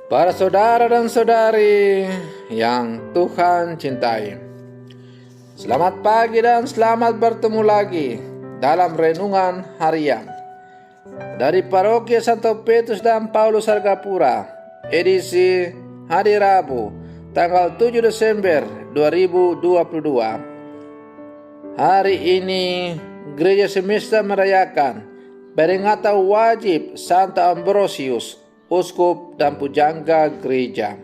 Para saudara dan saudari yang Tuhan cintai, selamat pagi dan selamat bertemu lagi dalam renungan harian dari Paroki Santo Petrus dan Paulus Argapura, edisi hari Rabu, tanggal 7 Desember 2022. Hari ini Gereja Semesta merayakan peringatan wajib Santo Ambrosius, Uskup dan Pujangga Gereja.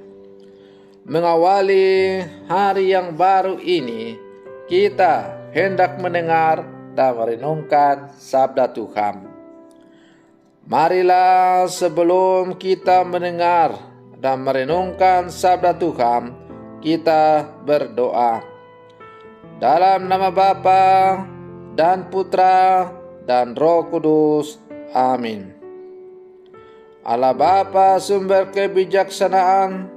Mengawali hari yang baru ini, kita hendak mendengar dan merenungkan sabda Tuhan. Marilah sebelum kita mendengar dan merenungkan sabda Tuhan, kita berdoa. Dalam nama Bapa dan Putra dan Roh Kudus. Amin. Allah Bapa sumber kebijaksanaan,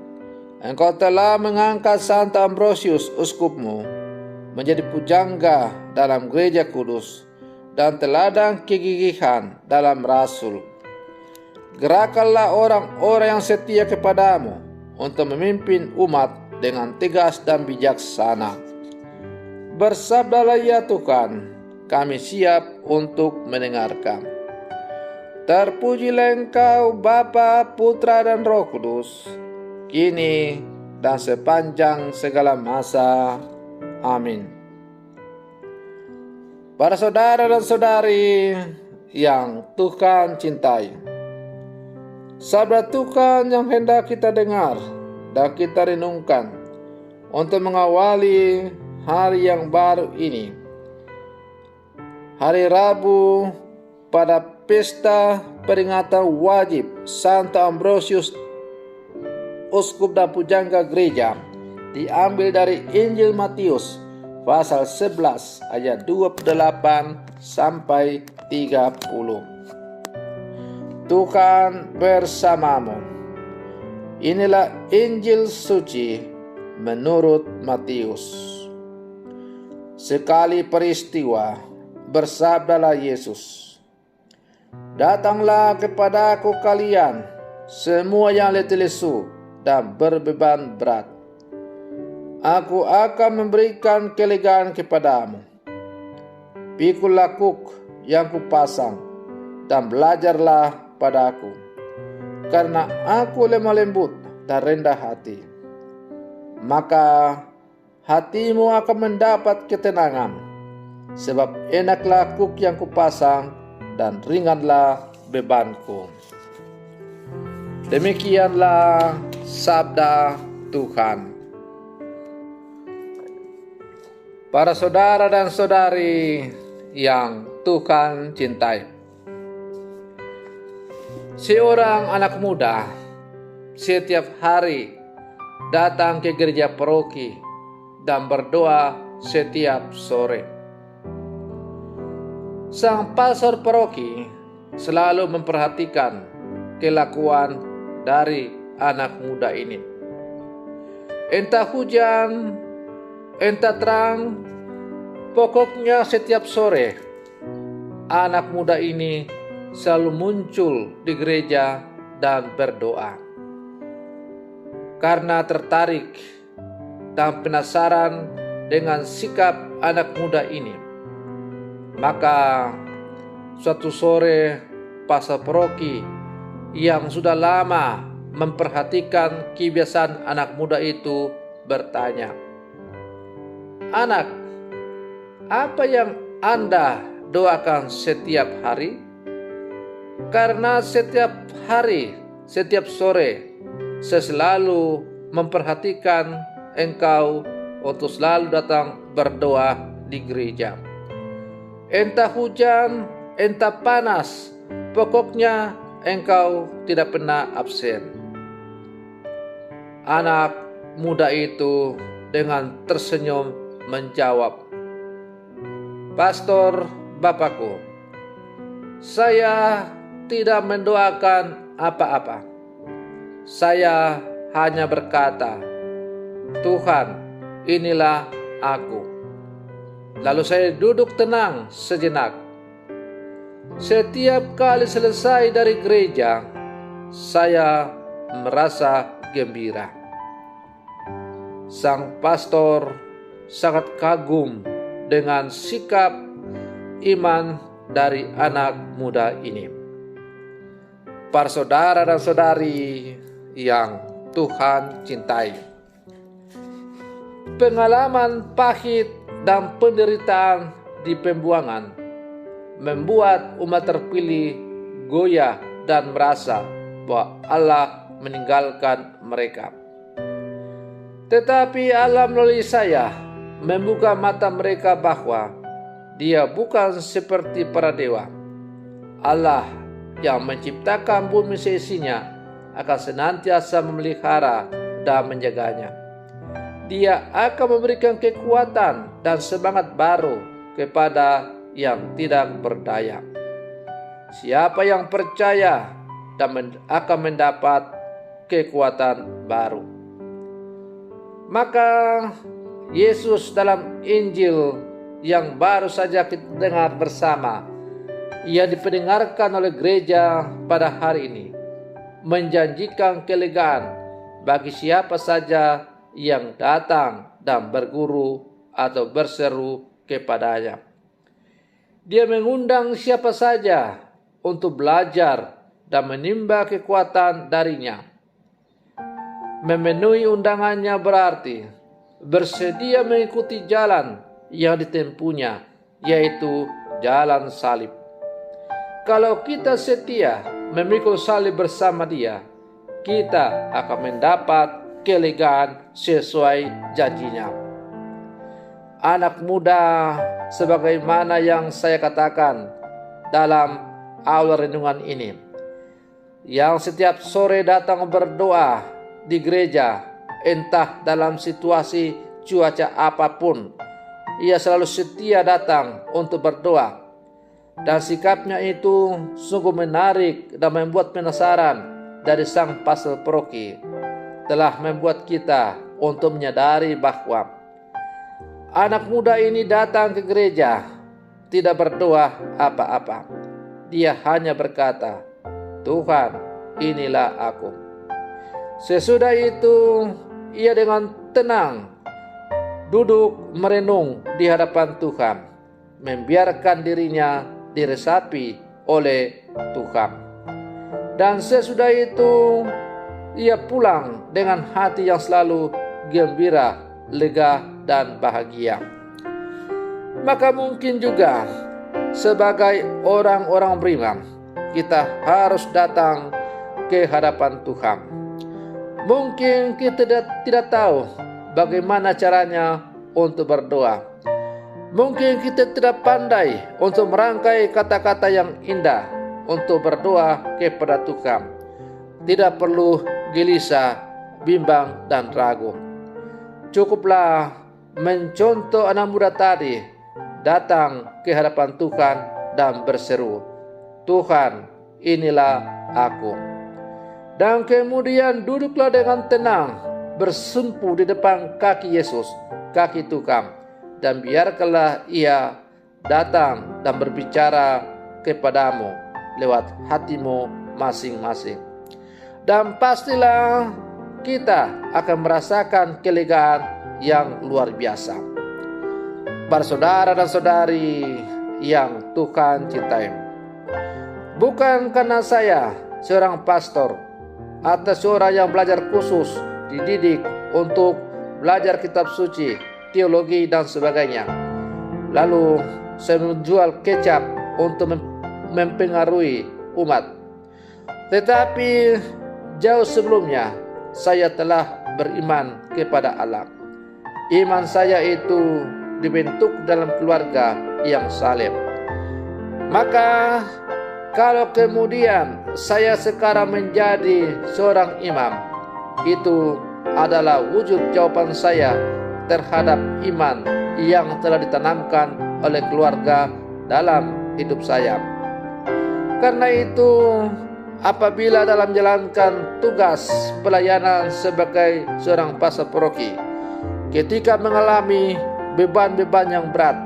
Engkau telah mengangkat Santo Ambrosius Uskupmu menjadi pujangga dalam gereja kudus dan teladan kegigihan dalam rasul. Gerakkanlah orang-orang yang setia kepadamu untuk memimpin umat dengan tegas dan bijaksana. Bersabdalah ya Tuhan, kami siap untuk mendengarkan. Terpujilah Engkau Bapa, Putra dan Roh Kudus, kini dan sepanjang segala masa. Amin. Para saudara dan saudari yang Tuhan cintai, sabda Tuhan yang hendak kita dengar dan kita renungkan untuk mengawali hari yang baru ini, hari Rabu, pada pesta peringatan wajib Santo Ambrosius, Uskup dan Pujangga Gereja, diambil dari Injil Matius pasal 11 ayat 28 sampai 30. Tuhan bersamamu. Inilah Injil suci menurut Matius. Sekali peristiwa, bersabdalah Yesus, "Datanglah kepadaku kalian, semua yang letih lesu dan berbeban berat. Aku akan memberikan kelegaan kepadamu. Pikulah kuk yang kupasang dan belajarlah padaku, karena aku lemah lembut dan rendah hati. Maka hatimu akan mendapat ketenangan, sebab enaklah kuk yang kupasang dan ringanlah bebanku." Demikianlah sabda Tuhan. Para saudara dan saudari yang Tuhan cintai, seorang anak muda setiap hari datang ke gereja paroki dan berdoa setiap sore. Sang pastor paroki selalu memperhatikan kelakuan dari anak muda ini. Entah hujan, entah terang, pokoknya setiap sore anak muda ini selalu muncul di gereja dan berdoa. Karena tertarik dan penasaran dengan sikap anak muda ini, maka suatu sore pastor paroki yang sudah lama memperhatikan kebiasaan anak muda itu bertanya, "Anak, apa yang Anda doakan setiap hari? Karena setiap hari, setiap sore, saya selalu memperhatikan engkau untuk selalu datang berdoa di gereja. Entah hujan, entah panas, pokoknya engkau tidak pernah absen." Anak muda itu dengan tersenyum menjawab, "Pastor, Bapakku, saya tidak mendoakan apa-apa. Saya hanya berkata, Tuhan, inilah aku." Lalu saya duduk tenang sejenak. Setiap kali selesai dari gereja, saya merasa gembira. Sang pastor sangat kagum dengan sikap iman dari anak muda ini. Para saudara dan saudari yang Tuhan cintai, pengalaman pahit dan penderitaan di pembuangan membuat umat terpilih goyah dan merasa bahwa Allah meninggalkan mereka. Tetapi Allah melalui saya membuka mata mereka bahwa Dia bukan seperti para dewa. Allah yang menciptakan bumi seisinya akan senantiasa memelihara dan menjaganya. Dia akan memberikan kekuatan dan semangat baru kepada yang tidak berdaya. Siapa yang percaya dan akan mendapat kekuatan baru. Maka Yesus dalam Injil yang baru saja kita dengar bersama, yang dipendengarkan oleh gereja pada hari ini, menjanjikan kelegaan bagi siapa saja yang datang dan berguru atau berseru kepadanya. Dia mengundang siapa saja untuk belajar dan menimba kekuatan darinya. Memenuhi undangannya berarti bersedia mengikuti jalan yang ditempuhnya, yaitu jalan salib. Kalau kita setia memikul salib bersama Dia, kita akan mendapat kelegaan sesuai janjinya. Anak muda, sebagaimana yang saya katakan dalam awal renungan ini, yang setiap sore datang berdoa di gereja, entah dalam situasi cuaca apapun, ia selalu setia datang untuk berdoa. Dan sikapnya itu sungguh menarik dan membuat penasaran dari sang pastor paroki, telah membuat kita untuk menyadari bahwa anak muda ini datang ke gereja tidak berdoa apa-apa. Dia hanya berkata, "Tuhan, inilah aku." Sesudah itu ia dengan tenang duduk merenung di hadapan Tuhan, membiarkan dirinya diresapi oleh Tuhan. Dan sesudah itu ia pulang dengan hati yang selalu gembira, lega, dan bahagia. Maka mungkin juga sebagai orang-orang beriman, kita harus datang ke hadapan Tuhan. Mungkin kita tidak tahu bagaimana caranya untuk berdoa. Mungkin kita tidak pandai untuk merangkai kata-kata yang indah untuk berdoa kepada Tuhan. Tidak perlu gelisah, bimbang, dan ragu. Cukuplah mencontoh anak muda tadi, datang ke hadapan Tuhan dan berseru, "Tuhan, inilah aku." Dan kemudian duduklah dengan tenang, bersumpu di depan kaki Yesus, kaki Tuhan, dan biarkanlah Ia datang dan berbicara kepadamu lewat hatimu masing-masing. Dan pastilah kita akan merasakan kelegaan yang luar biasa. Para saudara dan saudari yang Tuhan cintai, bukan karena saya seorang pastor atau seorang yang belajar khusus dididik untuk belajar kitab suci, teologi, dan sebagainya, lalu saya menjual kecap untuk mempengaruhi umat. Tetapi jauh sebelumnya saya telah beriman kepada Allah. Iman saya itu dibentuk dalam keluarga yang saleh. Maka kalau kemudian saya sekarang menjadi seorang imam, itu adalah wujud jawaban saya terhadap iman yang telah ditanamkan oleh keluarga dalam hidup saya. Karena itu, apabila dalam menjalankan tugas pelayanan sebagai seorang pastor paroki, ketika mengalami beban-beban yang berat,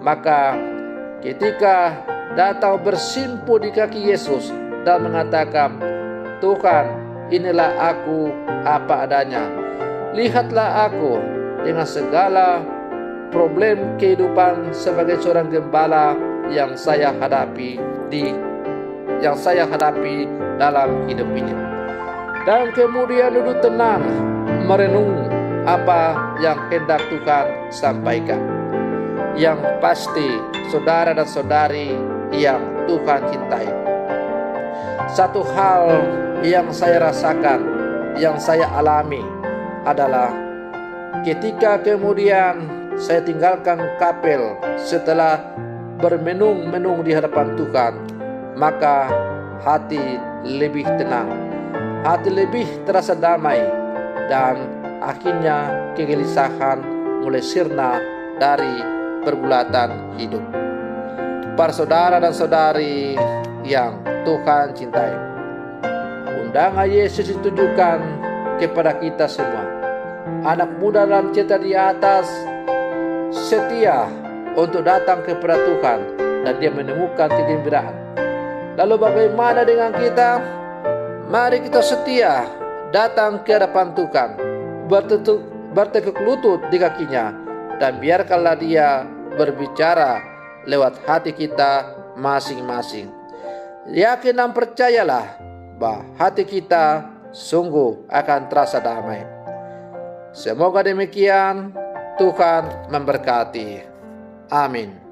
maka ketika datang bersimpu di kaki Yesus dan mengatakan, "Tuhan, inilah aku apa adanya. Lihatlah aku dengan segala problem kehidupan sebagai seorang gembala yang saya hadapi dalam hidup ini. Dan kemudian duduk tenang merenung apa yang hendak Tuhan sampaikan. Yang pasti saudara dan saudari yang Tuhan cintai, satu hal yang saya rasakan, yang saya alami adalah ketika kemudian saya tinggalkan kapel setelah bermenung-menung di hadapan Tuhan, maka hati lebih tenang, hati lebih terasa damai, dan akhirnya kegelisahan mulai sirna dari pergulatan hidup. Para saudara dan saudari yang Tuhan cintai, undangan Yesus ditujukan kepada kita semua. Anak muda dalam cerita di atas setia untuk datang kepada Tuhan dan dia menemukan kegembiraan. Lalu bagaimana dengan kita? Mari kita setia datang ke hadapan Tuhan, bertekuk lutut di kakinya, dan biarkanlah dia berbicara lewat hati kita masing-masing. Yakin dan percayalah bahwa hati kita sungguh akan terasa damai. Semoga demikian. Tuhan memberkati. Amin.